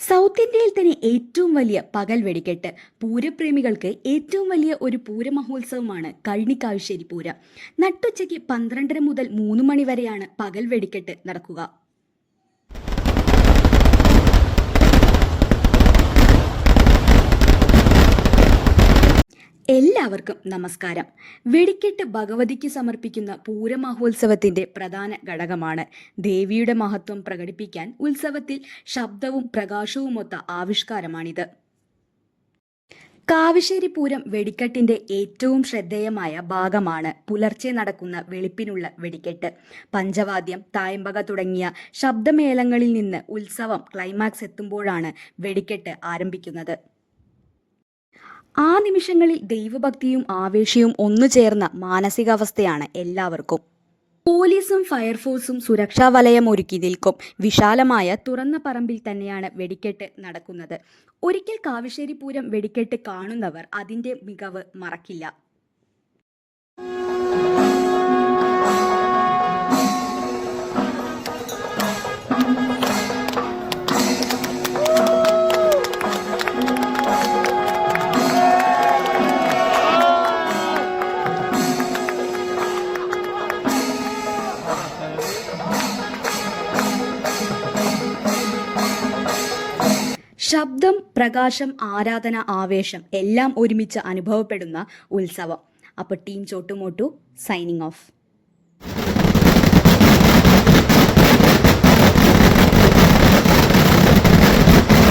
South ഇന്ത്യയിൽ തന്നെ ഏറ്റവും വലിയ പകൽ വെടിക്കെട്ട്. പൂരപ്രേമികൾക്ക് ഏറ്റവും വലിയ ഒരു പൂരമഹോത്സവമാണ് കഴനിക്കാവിശ്ശേരി പൂരം. നട്ടുച്ചയ്ക്ക് 12:30 മുതൽ 3 മണി വരെയാണ് പകൽ വെടിക്കെട്ട് നടക്കുക. എല്ലാവർക്കും നമസ്കാരം. വെടിക്കെട്ട് ഭഗവതിക്ക് സമർപ്പിക്കുന്ന പൂരമഹോത്സവത്തിന്റെ പ്രധാന ഘടകമാണ്. ദേവിയുടെ മഹത്വം പ്രകടിപ്പിക്കാൻ ഉത്സവത്തിൽ ശബ്ദവും പ്രകാശവുമൊത്ത ആവിഷ്കാരമാണിത്. കാവിശ്ശേരി പൂരം വെടിക്കെട്ടിന്റെ ഏറ്റവും ശ്രദ്ധേയമായ ഭാഗമാണ് പുലർച്ചെ നടക്കുന്ന വെളുപ്പിനുള്ള വെടിക്കെട്ട്. പഞ്ചവാദ്യം, തായമ്പക തുടങ്ങിയ ശബ്ദമേളങ്ങളിൽ നിന്ന് ഉത്സവം ക്ലൈമാക്സ് എത്തുമ്പോഴാണ് വെടിക്കെട്ട് ആരംഭിക്കുന്നത്. ആ നിമിഷങ്ങളിൽ ദൈവഭക്തിയും ആവേശവും ഒന്നുചേർന്ന മാനസികാവസ്ഥയാണ് എല്ലാവർക്കും. പോലീസും ഫയർഫോഴ്സും സുരക്ഷാ വലയം ഒരുക്കി നിൽക്കും. വിശാലമായ തുറന്ന പറമ്പിൽ തന്നെയാണ് വെടിക്കെട്ട് നടക്കുന്നത്. ഒരിക്കൽ കാവിശ്ശേരി പൂരം വെടിക്കെട്ട് കാണുന്നവർ അതിന്റെ മികവ് മറക്കില്ല. ശബ്ദം, പ്രകാശം, ആരാധന, ആവേശം എല്ലാം ഒരുമിച്ച് അനുഭവപ്പെടുന്ന ഉത്സവം. അപ്പോൾ ടീം ചോട്ടുമോട്ടു സൈനിങ് ഓഫ്.